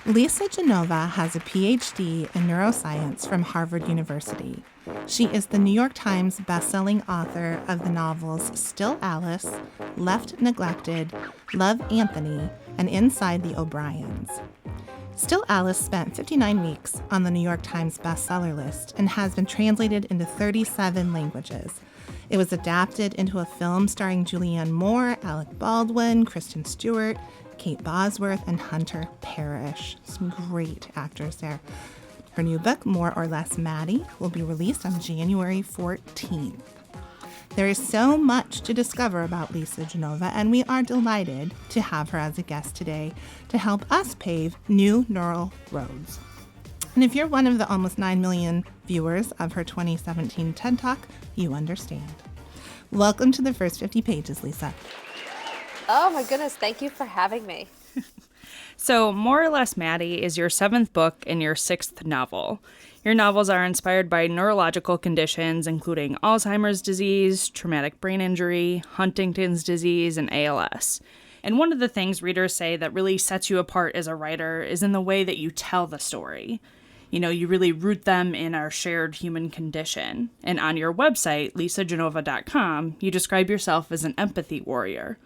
Lisa Genova has a PhD in neuroscience from Harvard University. She is the New York Times bestselling author of the novels Still Alice, Left Neglected, Love Anthony, and Inside the O'Briens. Still Alice spent 59 weeks on the New York Times bestseller list and has been translated into 37 languages. It was adapted into a film starring Julianne Moore, Alec Baldwin, Kristen Stewart, Kate Bosworth, and Hunter Parrish. Some great actors there. Her new book, More or Less Maddy, will be released on January 14th. There is so much to discover about Lisa Genova, and we are delighted to have her as a guest today to help us pave new neural roads. And if you're one of the almost 9 million viewers of her 2017 TED Talk, you understand. Welcome to the first 50 pages, Lisa. Oh my goodness, thank you for having me. So, More or Less Maddy is your 7th book and your 6th novel. Your novels are inspired by neurological conditions including Alzheimer's disease, traumatic brain injury, Huntington's disease, and ALS. And one of the things readers say that really sets you apart as a writer is in the way that you tell the story. You know, you really root them in our shared human condition. And on your website, lisagenova.com, you describe yourself as an empathy warrior.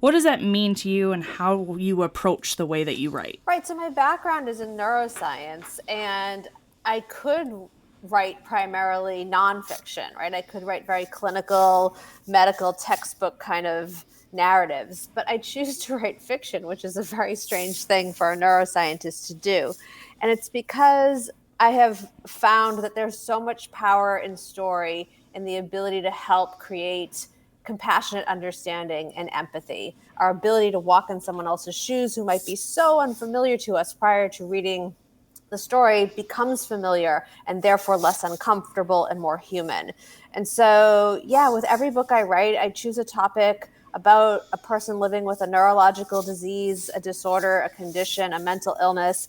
What does that mean to you and how you approach the way that you write? Right, so my background is in neuroscience, and I could write primarily nonfiction, right? I could write very clinical, medical, textbook kind of narratives, but I choose to write fiction, which is a very strange thing for a neuroscientist to do. And it's because I have found that there's so much power in story and the ability to help create compassionate understanding and empathy, our ability to walk in someone else's shoes who might be so unfamiliar to us prior to reading the story becomes familiar and therefore less uncomfortable and more human. And so, yeah, with every book I write, I choose a topic about a person living with a neurological disease, a disorder, a condition, a mental illness,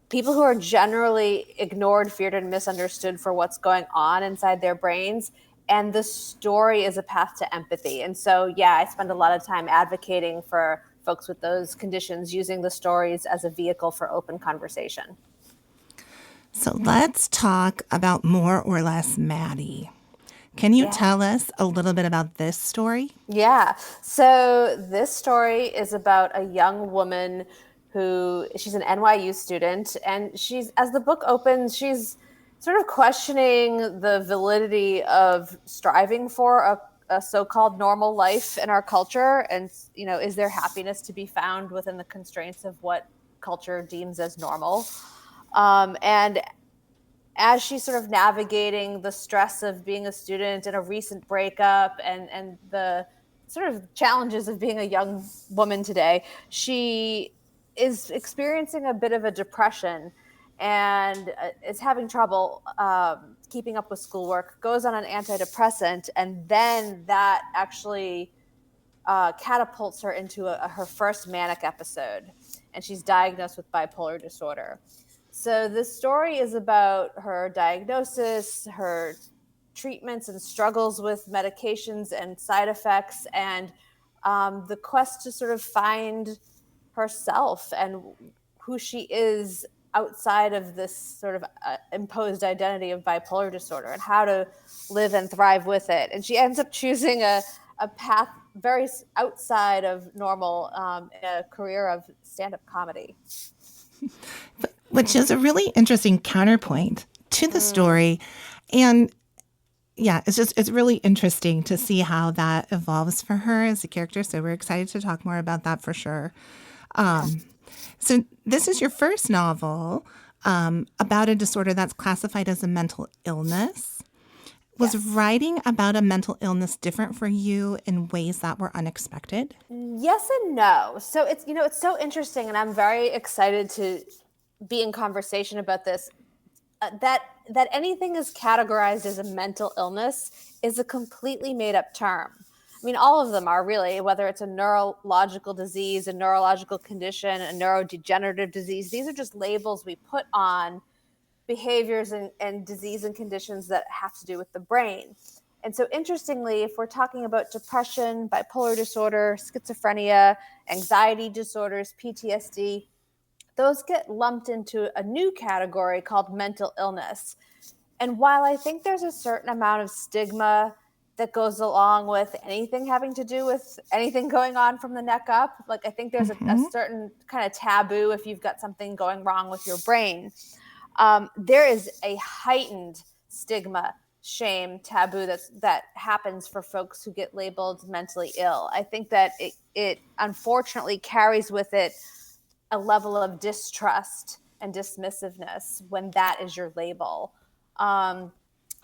people who are generally ignored, feared, and misunderstood for what's going on inside their brains. And the story is a path to empathy. And so, yeah, I spend a lot of time advocating for folks with those conditions, using the stories as a vehicle for open conversation. So let's talk about More or Less Maddy. Can you tell us a little bit about this story? Yeah. So this story is about a young woman she's an NYU student, and as the book opens, she's sort of questioning the validity of striving for a so-called normal life in our culture. And, you know, is there happiness to be found within the constraints of what culture deems as normal? And as she's sort of navigating the stress of being a student and a recent breakup and the sort of challenges of being a young woman today, she is experiencing a bit of a depression and is having trouble keeping up with schoolwork, goes on an antidepressant, and then that actually catapults her into her first manic episode, and she's diagnosed with bipolar disorder. So this story is about her diagnosis, her treatments and struggles with medications and side effects, and the quest to sort of find herself and who she is outside of this sort of imposed identity of bipolar disorder and how to live and thrive with it. And she ends up choosing a path very outside of normal, a career of stand-up comedy. Which is a really interesting counterpoint to the story. And yeah, it's really interesting to see how that evolves for her as a character. So we're excited to talk more about that for sure. So this is your first novel about a disorder that's classified as a mental illness. Was writing about a mental illness different for you in ways that were unexpected? Yes and no. So it's so interesting, and I'm very excited to be in conversation about this. That anything is categorized as a mental illness is a completely made up term. I mean, all of them are really, whether it's a neurological disease, a neurological condition, a neurodegenerative disease. These are just labels we put on behaviors and disease and conditions that have to do with the brain. And so interestingly, if we're talking about depression, bipolar disorder, schizophrenia, anxiety disorders, PTSD, those get lumped into a new category called mental illness. And while I think there's a certain amount of stigma that goes along with anything having to do with anything going on from the neck up, like I think there's a certain kind of taboo if you've got something going wrong with your brain. There is a heightened stigma, shame, taboo that happens for folks who get labeled mentally ill. I think that it unfortunately carries with it a level of distrust and dismissiveness when that is your label.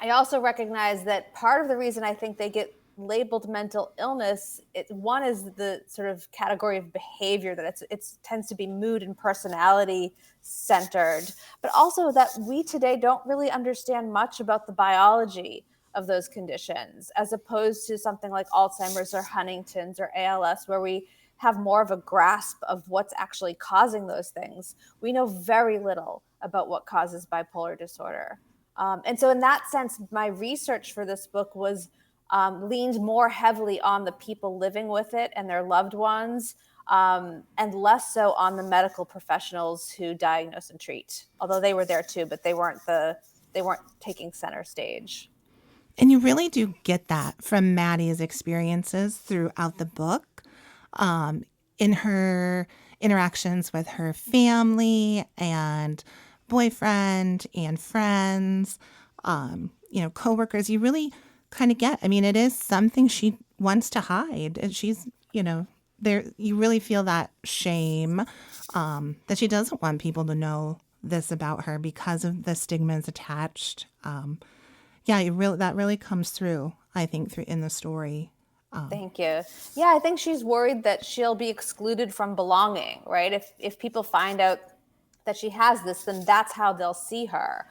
I also recognize that part of the reason I think they get labeled mental illness, one is the sort of category of behavior that it tends to be mood and personality centered, but also that we today don't really understand much about the biology of those conditions, as opposed to something like Alzheimer's or Huntington's or ALS, where we have more of a grasp of what's actually causing those things. We know very little about what causes bipolar disorder. And so in that sense, my research for this book was leaned more heavily on the people living with it and their loved ones, and less so on the medical professionals who diagnose and treat, although they were there too, but they weren't taking center stage. And you really do get that from Maddy's experiences throughout the book, in her interactions with her family and boyfriend and friends, coworkers. You really kind of get, I mean, it is something she wants to hide. And she's, there, you really feel that shame, that she doesn't want people to know this about her because of the stigmas attached. That really comes through, I think, in the story. Thank you. Yeah, I think she's worried that she'll be excluded from belonging, right? If people find out that she has this, then that's how they'll see her.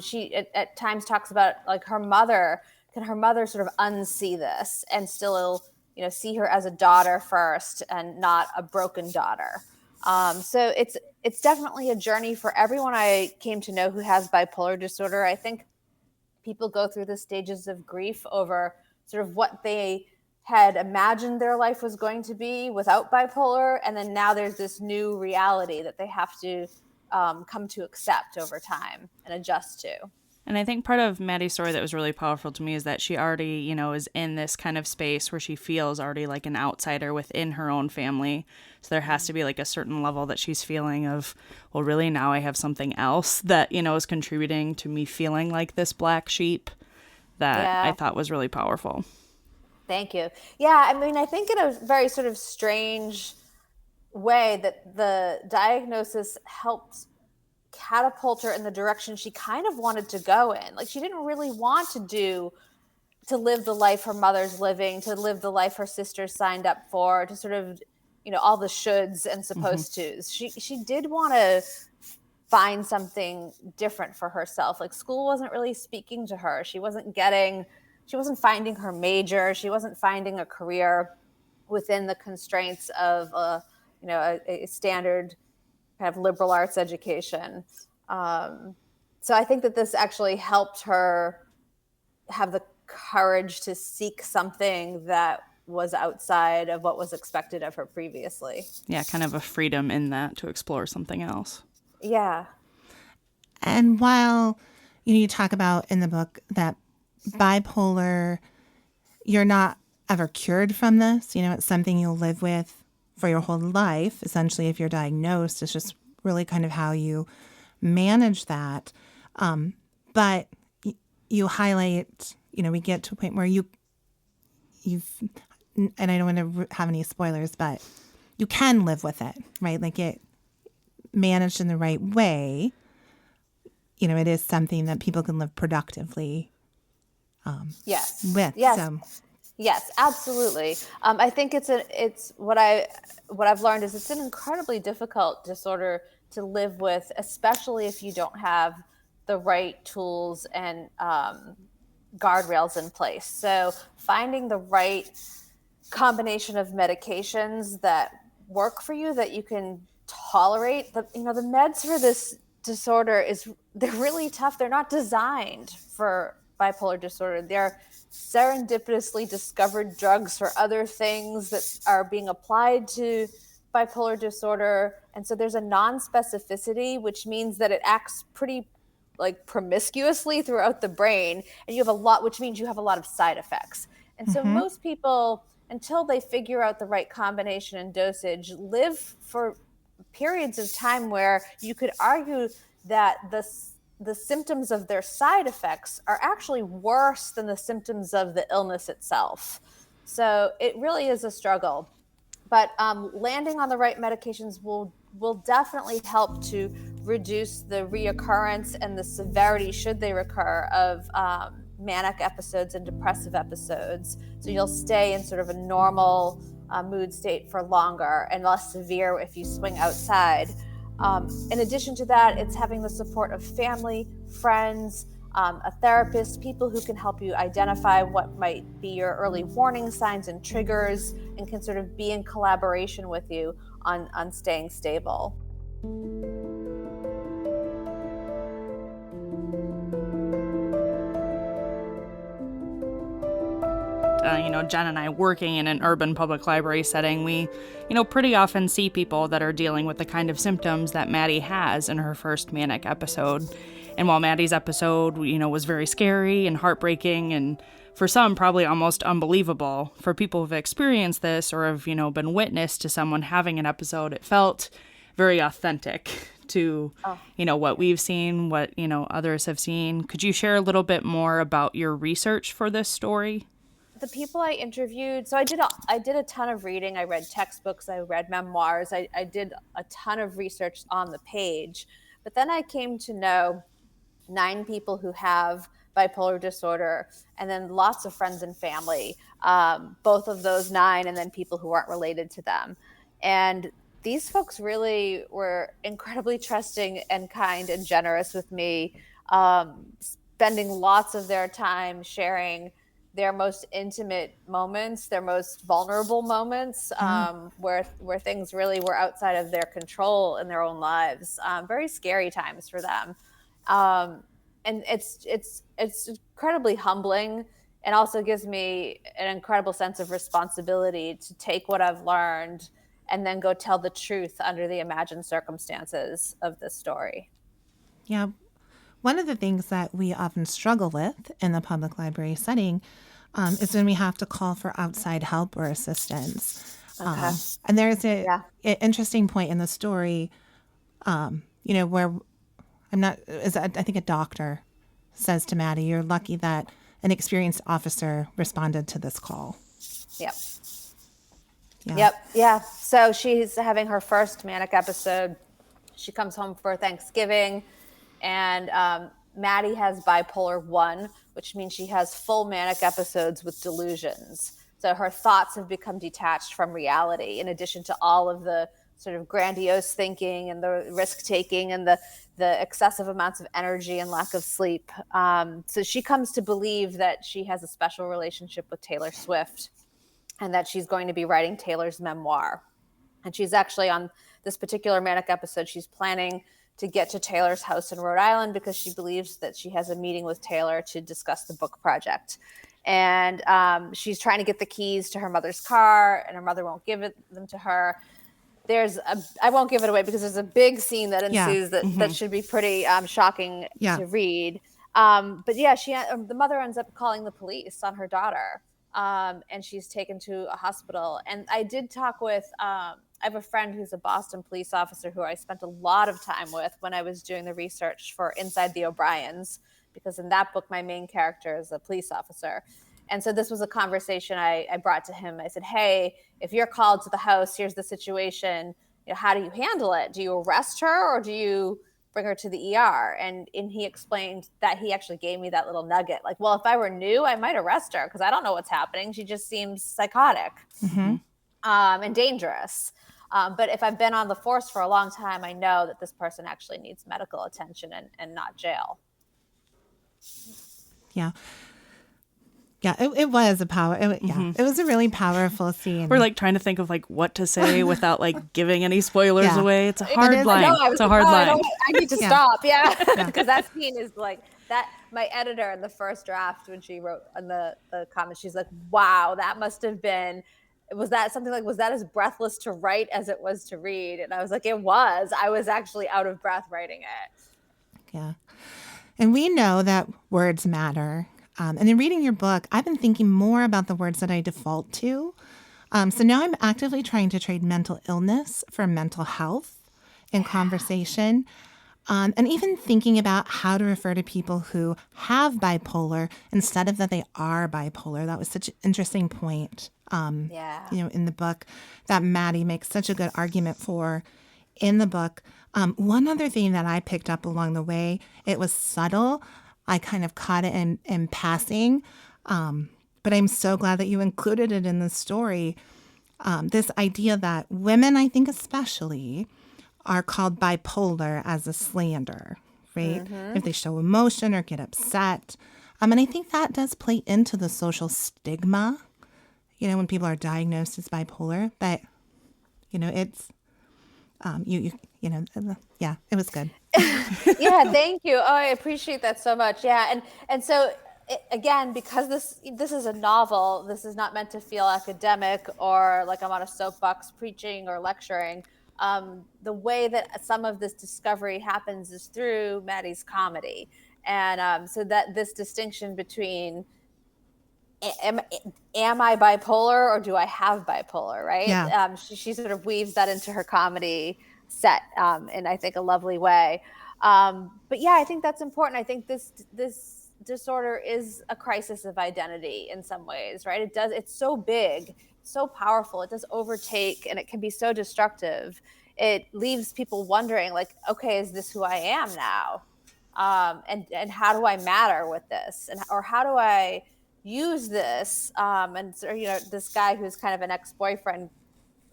She at times talks about like can her mother sort of unsee this and still, see her as a daughter first and not a broken daughter. So it's definitely a journey for everyone I came to know who has bipolar disorder. I think people go through the stages of grief over sort of what they had imagined their life was going to be without bipolar. And then now there's this new reality that they have to come to accept over time and adjust to. And I think part of Maddy's story that was really powerful to me is that she already, is in this kind of space where she feels already like an outsider within her own family. So there has to be like a certain level that she's feeling of, well, really now I have something else that, is contributing to me feeling like this black sheep that I thought was really powerful. Thank you. Yeah, I mean, I think in a very sort of strange way that the diagnosis helped catapult her in the direction she kind of wanted to go in. Like she didn't really want to live the life her mother's living, to live the life her sisters signed up for, to sort of, all the shoulds and supposed tos. She did want to find something different for herself. Like school wasn't really speaking to her. She wasn't finding her major. She wasn't finding a career within the constraints of a standard kind of liberal arts education. So I think that this actually helped her have the courage to seek something that was outside of what was expected of her previously. Yeah, kind of a freedom in that to explore something else. Yeah. And while you talk about in the book that bipolar, you're not ever cured from this, it's something you'll live with for your whole life. Essentially, if you're diagnosed, it's just really kind of how you manage that. But you highlight, we get to a point where you've, and I don't want to have any spoilers, but you can live with it, right? Like it managed in the right way. It is something that people can live productively with. Yes. So. Yes, absolutely. I think it's what I've learned is it's an incredibly difficult disorder to live with, especially if you don't have the right tools and guardrails in place. So finding the right combination of medications that work for you, that you can tolerate. The meds for this disorder they're really tough. They're not designed for bipolar disorder. They're serendipitously discovered drugs for other things that are being applied to bipolar disorder. And so there's a non-specificity, which means that it acts pretty like promiscuously throughout the brain. And you have a lot, which means you have a lot of side effects. And so most people, until they figure out the right combination and dosage, live for periods of time where you could argue that the symptoms of their side effects are actually worse than the symptoms of the illness itself. So it really is a struggle. But landing on the right medications will definitely help to reduce the reoccurrence and the severity, should they recur, of manic episodes and depressive episodes. So you'll stay in sort of a normal mood state for longer and less severe if you swing outside. In addition to that, it's having the support of family, friends, a therapist, people who can help you identify what might be your early warning signs and triggers, and can sort of be in collaboration with you on staying stable. Jen and I working in an urban public library setting, we, pretty often see people that are dealing with the kind of symptoms that Maddy has in her first manic episode. And while Maddy's episode, was very scary and heartbreaking, and for some probably almost unbelievable, for people who've experienced this or have, been witness to someone having an episode, it felt very authentic to, what we've seen, what, others have seen. Could you share a little bit more about your research for this story? The people I interviewed, so I did a ton of reading. I read textbooks, I read memoirs, I did a ton of research on the page. But then I came to know 9 people who have bipolar disorder, and then lots of friends and family, both of those 9, and then people who aren't related to them. And these folks really were incredibly trusting and kind and generous with me, spending lots of their time sharing their most intimate moments, their most vulnerable moments, where things really were outside of their control in their own lives. Very scary times for them. And it's incredibly humbling, and also gives me an incredible sense of responsibility to take what I've learned and then go tell the truth under the imagined circumstances of this story. Yeah. One of the things that we often struggle with in the public library setting is when we have to call for outside help or assistance. Okay. And there's an interesting point in the story, where I think a doctor says to Maddy, "You're lucky that an experienced officer responded to this call." Yep. Yeah. Yep. Yeah. So she's having her first manic episode. She comes home for Thanksgiving, and Maddy has bipolar 1, which means she has full manic episodes with delusions. So her thoughts have become detached from reality, in addition to all of the sort of grandiose thinking and the risk taking and the excessive amounts of energy and lack of sleep. So she comes to believe that she has a special relationship with Taylor Swift, and that she's going to be writing Taylor's memoir. And she's actually, on this particular manic episode, she's planning to get to Taylor's house in Rhode Island because she believes that she has a meeting with Taylor to discuss the book project. And she's trying to get the keys to her mother's car, and her mother won't give them to her. I won't give it away because there's a big scene that ensues that should be pretty shocking to read. But yeah, the mother ends up calling the police on her daughter, and she's taken to a hospital. And I did talk with, I have a friend who's a Boston police officer who I spent a lot of time with when I was doing the research for Inside the O'Briens, because in that book, my main character is a police officer. And so this was a conversation I brought to him. I said, "Hey, if you're called to the house, here's the situation. How do you handle it? Do you arrest her, or do you bring her to the ER?" And he explained that he actually gave me that little nugget. Like, well, if I were new, I might arrest her because I don't know what's happening. She just seems psychotic and dangerous. But if I've been on the force for a long time, I know that this person actually needs medical attention and not jail. Yeah. Yeah, it was a it was a really powerful scene. We're trying to think of what to say without giving any spoilers away. It's a hard line. It's a hard line. I need to stop. Because that scene is that. My editor in the first draft, when she wrote on the comments, she's like, "Wow, that must have been was that something like, was that as breathless to write as it was to read? And I was like, it was. I was actually out of breath writing it. Yeah. And we know that words matter. And in reading your book, I've been thinking more about the words that I default to. So now I'm actively trying to trade mental illness for mental health in conversation. And even thinking about how to refer to people who have bipolar instead of that they are bipolar. That was such an interesting point, in the book that Maddy makes such a good argument for in the book. One other thing that I picked up along the way, it was subtle. I kind of caught it in passing, but I'm so glad that you included it in the story. This idea that women, I think especially, are called bipolar as a slander, right? If they show emotion or get upset. And I think that does play into the social stigma, when people are diagnosed as bipolar. But, it's, yeah, it was good. Yeah, thank you. Oh, I appreciate that so much. Yeah. And so again, because this is a novel, this is not meant to feel academic or like I'm on a soapbox preaching or lecturing. The way that some of this discovery happens is through Maddy's comedy. And so that this distinction between am I bipolar or do I have bipolar, right? Yeah. She sort of weaves that into her comedy set in, I think, a lovely way. But yeah, I think that's important. I think this disorder is a crisis of identity in some ways, right? It's so big, so powerful. It does overtake and it can be so destructive. It leaves people wondering, like, okay, is this who I am now? And how do I matter with this? Or how do I use this? And so, this guy who's kind of an ex-boyfriend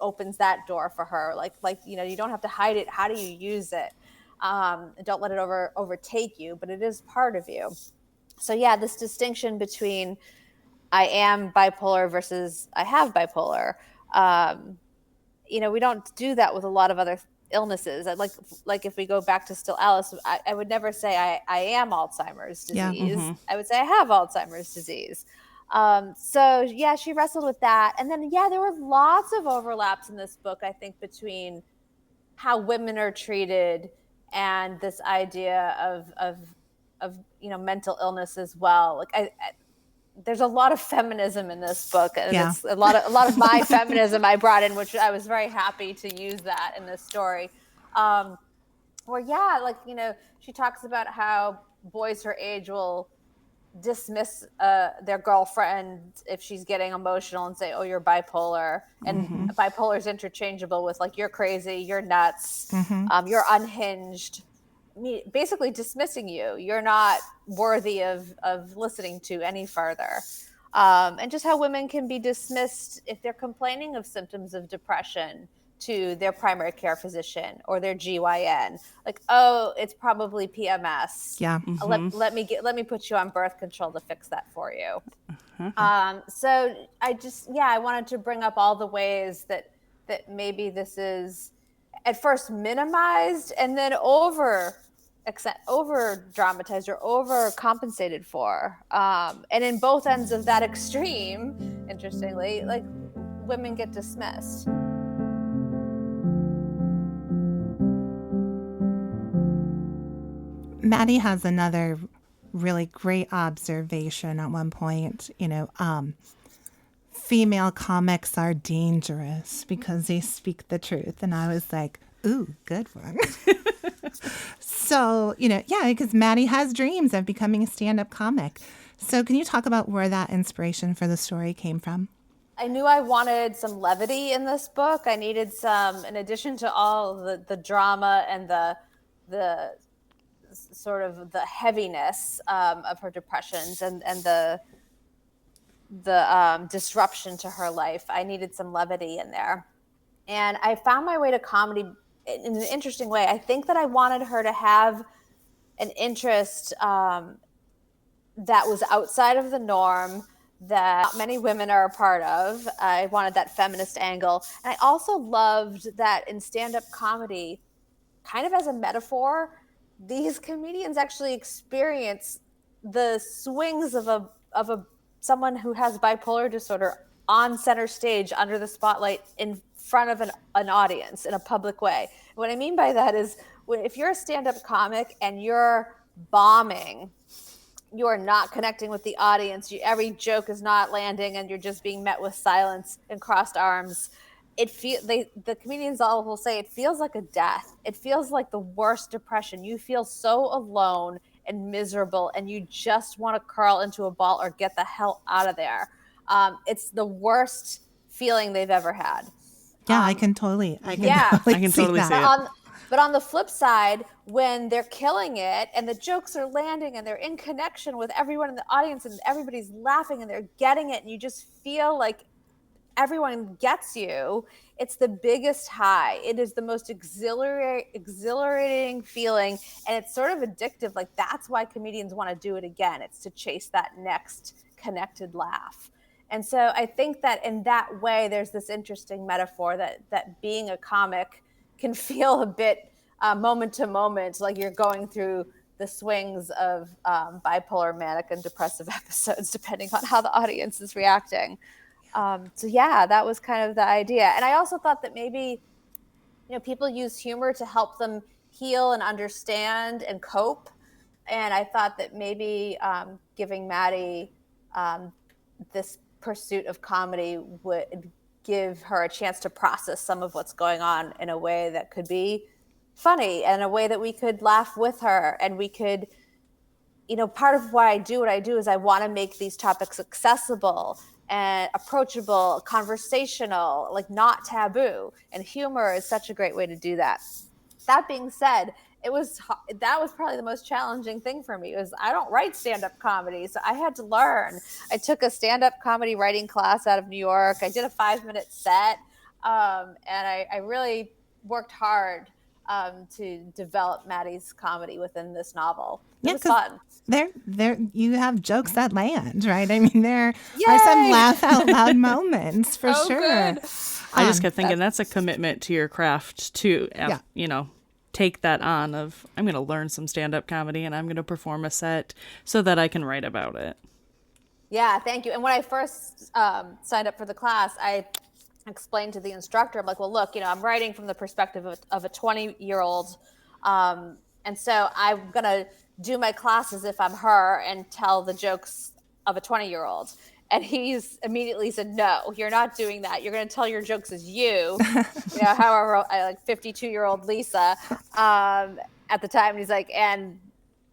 opens that door for her. Like, you don't have to hide it. How do you use it? Don't let it overtake you, but it is part of you. So yeah, this distinction between I am bipolar versus I have bipolar. We don't do that with a lot of other illnesses. Like if we go back to Still Alice, I would never say I am Alzheimer's disease. Yeah. I would say I have Alzheimer's disease. So yeah, she wrestled with that. And then, yeah, there were lots of overlaps in this book, I think, between how women are treated and this idea of mental illness as well. Like there's a lot of feminism in this book, and Yeah. it's a lot of my feminism I brought in, which I was very happy to use that in this story. Where yeah, like she talks about how boys her age will dismiss their girlfriend if she's getting emotional and say, "Oh, you're bipolar," and bipolar is interchangeable with like you're crazy, you're nuts, you're unhinged. Basically dismissing you. You're not worthy of listening to any further. And just how women can be dismissed if they're complaining of symptoms of depression to their primary care physician or their GYN. Like, oh, it's probably PMS. Yeah. Let me put you on birth control to fix that for you. So I wanted to bring up all the ways that maybe this is at first minimized and then over dramatized or over compensated for. And in both ends of that extreme, interestingly, like women get dismissed. Maddy has another really great observation at one point. Female comics are dangerous because they speak the truth. And I was like, ooh, good one. So, because Maddy has dreams of becoming a stand-up comic. So can you talk about where that inspiration for the story came from? I knew I wanted some levity in this book. I needed some, in addition to all the drama and the sort of the heaviness of her depressions and the disruption to her life. I needed some levity in there. And I found my way to comedy in an interesting way. I think that I wanted her to have an interest that was outside of the norm that not many women are a part of. I wanted that feminist angle. And I also loved that in stand-up comedy, kind of as a metaphor, these comedians actually experience the swings of someone who has bipolar disorder on center stage under the spotlight in front of an audience in a public way. What I mean by that is if you're a stand-up comic and you're bombing, you're not connecting with the audience, every joke is not landing, and you're just being met with silence and crossed arms. The comedians all will say it feels like a death. It feels like the worst depression. You feel so alone and miserable, and you just want to curl into a ball or get the hell out of there. It's the worst feeling they've ever had. Yeah, I can totally I can totally see it. But on the flip side, when they're killing it and the jokes are landing and they're in connection with everyone in the audience and everybody's laughing and they're getting it and you just feel like everyone gets you, it's the biggest high. It is the most exhilarating feeling, and it's sort of addictive. Like, that's why comedians want to do it again. It's to chase that next connected laugh. And so I think that in that way, there's this interesting metaphor that being a comic can feel a bit moment to moment, like you're going through the swings of bipolar, manic, and depressive episodes, depending on how the audience is reacting. So yeah, that was kind of the idea. And I also thought that maybe, people use humor to help them heal and understand and cope. And I thought that maybe giving Maddie this pursuit of comedy would give her a chance to process some of what's going on in a way that could be funny and a way that we could laugh with her. And we could, part of why I do what I do is I want to make these topics accessible and approachable, conversational, like not taboo. And humor is such a great way to do that. That being said, that was probably the most challenging thing for me. I don't write stand-up comedy, so I had to learn. I took a stand-up comedy writing class out of New York. I did a 5-minute set, and I really worked hard to develop Maddie's comedy within this novel. It was fun. There, you have jokes that land, right? I mean, there are some laugh out loud moments for sure. Good. I just kept thinking that's a commitment to your craft to, take that on of, I'm going to learn some stand-up comedy and I'm going to perform a set so that I can write about it. Yeah, thank you. And when I first signed up for the class, I explained to the instructor, I'm like, well, look, I'm writing from the perspective of a 20-year-old. And so I'm going to do my class as if I'm her and tell the jokes of a 20-year-old. And he's immediately said, no, you're not doing that. You're going to tell your jokes as you. However, I like 52-year-old Lisa at the time. And he's like, and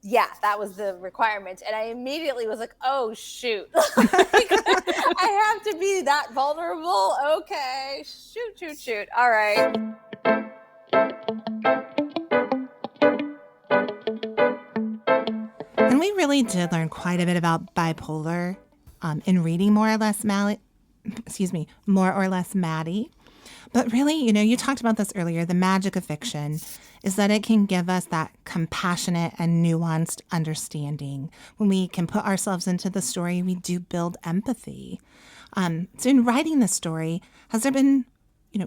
yeah, that was the requirement. And I immediately was like, oh, shoot. I have to be that vulnerable. Okay. Shoot. All right. And we really did learn quite a bit about bipolar in reading More or Less Maddie. But really, you talked about this earlier, the magic of fiction is that it can give us that compassionate and nuanced understanding. When we can put ourselves into the story, we do build empathy. So in writing this story, has there been,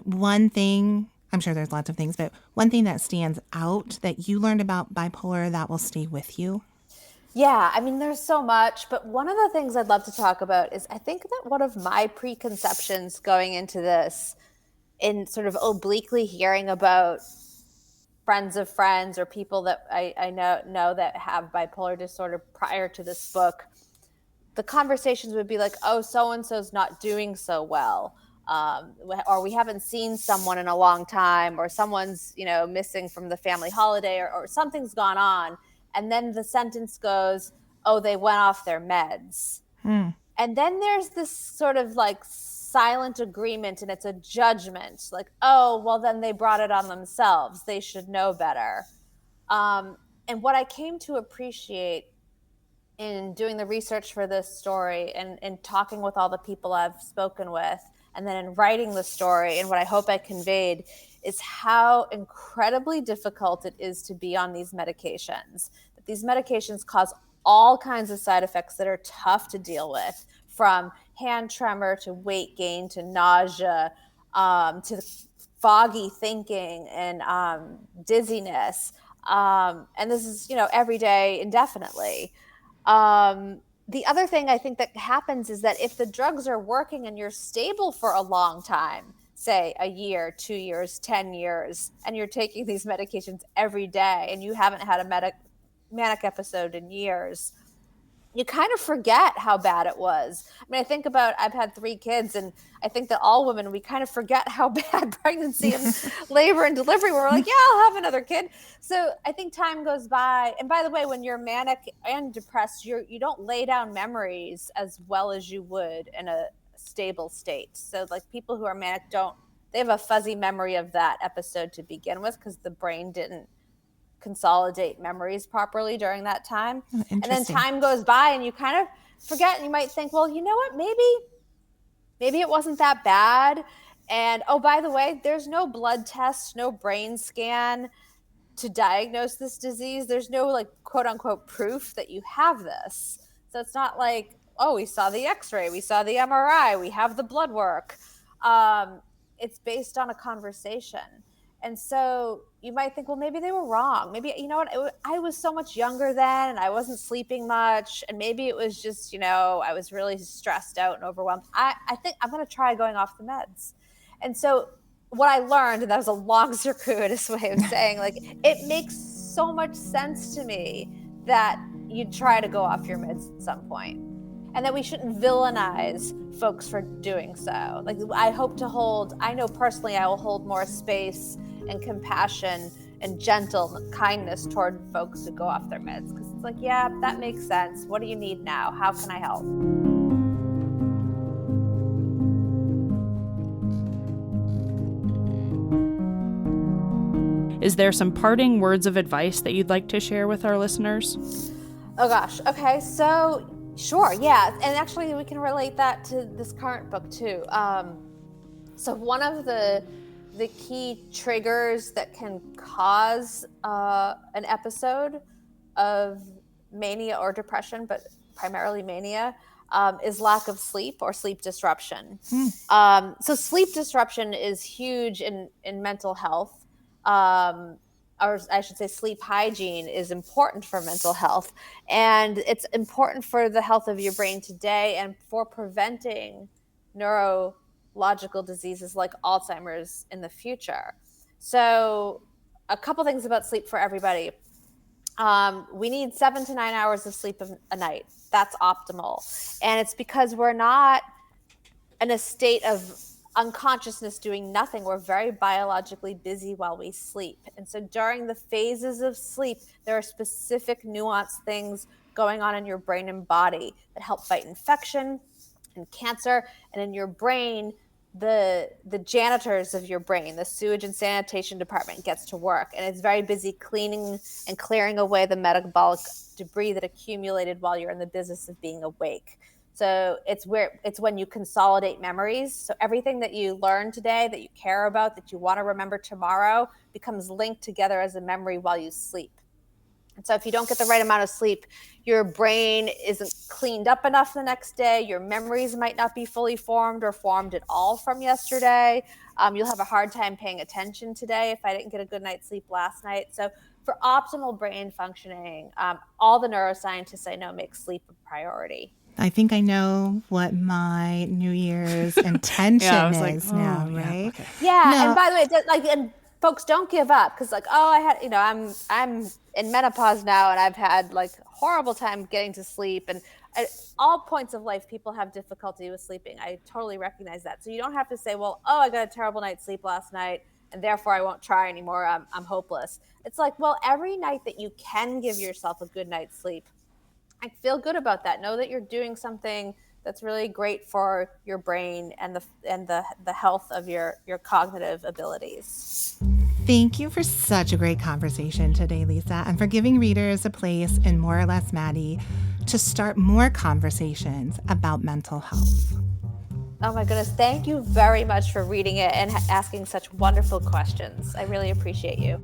one thing, I'm sure there's lots of things, but one thing that stands out that you learned about bipolar that will stay with you? Yeah, I mean, there's so much, but one of the things I'd love to talk about is I think that one of my preconceptions going into this, in sort of obliquely hearing about friends of friends or people that I know that have bipolar disorder prior to this book, the conversations would be like, oh, so-and-so's not doing so well. Or we haven't seen someone in a long time, or someone's, missing from the family holiday, or something's gone on. And then the sentence goes, oh, they went off their meds. And then there's this sort of like silent agreement, and it's a judgment. Like, oh, well, then they brought it on themselves. They should know better. And what I came to appreciate in doing the research for this story and talking with all the people I've spoken with, and then in writing the story, and what I hope I conveyed is how incredibly difficult it is to be on these medications. That these medications cause all kinds of side effects that are tough to deal with, from hand tremor to weight gain to nausea, to foggy thinking and dizziness. And this is, every day indefinitely. the other thing I think that happens is that if the drugs are working and you're stable for a long time, say a year, 2 years, 10 years, and you're taking these medications every day and you haven't had a manic episode in years, you kind of forget how bad it was. I mean, I think about, I've had 3 kids, and I think that all women, we kind of forget how bad pregnancy and labor and delivery were. We're like, yeah, I'll have another kid. So I think time goes by. And by the way, when you're manic and depressed, you don't lay down memories as well as you would in a stable state. So like people who are manic they have a fuzzy memory of that episode to begin with because the brain didn't consolidate memories properly during that time. And then time goes by and you kind of forget, and you might think, well, you know what, maybe it wasn't that bad. And oh, by the way, there's no blood test, no brain scan to diagnose this disease. There's no like quote unquote proof that you have this. So it's not like, oh, we saw the x-ray, we saw the MRI, we have the blood work. It's based on a conversation. And so you might think, well, maybe they were wrong. Maybe, you know what, I was so much younger then and I wasn't sleeping much. And maybe it was just, I was really stressed out and overwhelmed. I think I'm going to try going off the meds. And so what I learned, and that was a long circuitous way of saying, like, it makes so much sense to me that you'd try to go off your meds at some point. And that we shouldn't villainize folks for doing so. Like, I know personally I will hold more space and compassion and gentle kindness toward folks who go off their meds. Because it's like, yeah, that makes sense. What do you need now? How can I help? Is there some parting words of advice that you'd like to share with our listeners? Oh gosh. Okay. So sure. Yeah. And actually we can relate that to this current book too. So one of the key triggers that can cause an episode of mania or depression, but primarily mania, is lack of sleep or sleep disruption. So sleep disruption is huge in mental health. Or I should say sleep hygiene is important for mental health. And it's important for the health of your brain today and for preventing neurological diseases like Alzheimer's in the future. So a couple things about sleep for everybody. We need 7 to 9 hours of sleep a night. That's optimal. And it's because we're not in a state of unconsciousness doing nothing. We're very biologically busy while we sleep. And so during the phases of sleep, there are specific nuanced things going on in your brain and body that help fight infection and cancer. And in your brain, the janitors of your brain, the sewage and sanitation department gets to work. And it's very busy cleaning and clearing away the metabolic debris that accumulated while you're in the business of being awake. So it's when you consolidate memories. So everything that you learn today, that you care about, that you want to remember tomorrow, becomes linked together as a memory while you sleep. And so if you don't get the right amount of sleep, your brain isn't cleaned up enough the next day. Your memories might not be fully formed or formed at all from yesterday. You'll have a hard time paying attention today if I didn't get a good night's sleep last night. So for optimal brain functioning, all the neuroscientists I know make sleep a priority. I think I know what my New Year's intention is now, right? Okay. Yeah, no. And by the way, and folks, don't give up because, I'm in menopause now, and I've had horrible time getting to sleep, and at all points of life, people have difficulty with sleeping. I totally recognize that. So you don't have to say, well, I got a terrible night's sleep last night, and therefore I won't try anymore. I'm hopeless. It's like, well, every night that you can give yourself a good night's sleep, I feel good about that. Know that you're doing something that's really great for your brain and the health of your cognitive abilities. Thank you for such a great conversation today, Lisa, and for giving readers a place in More or Less Maddy to start more conversations about mental health. Oh my goodness. Thank you very much for reading it and asking such wonderful questions. I really appreciate you.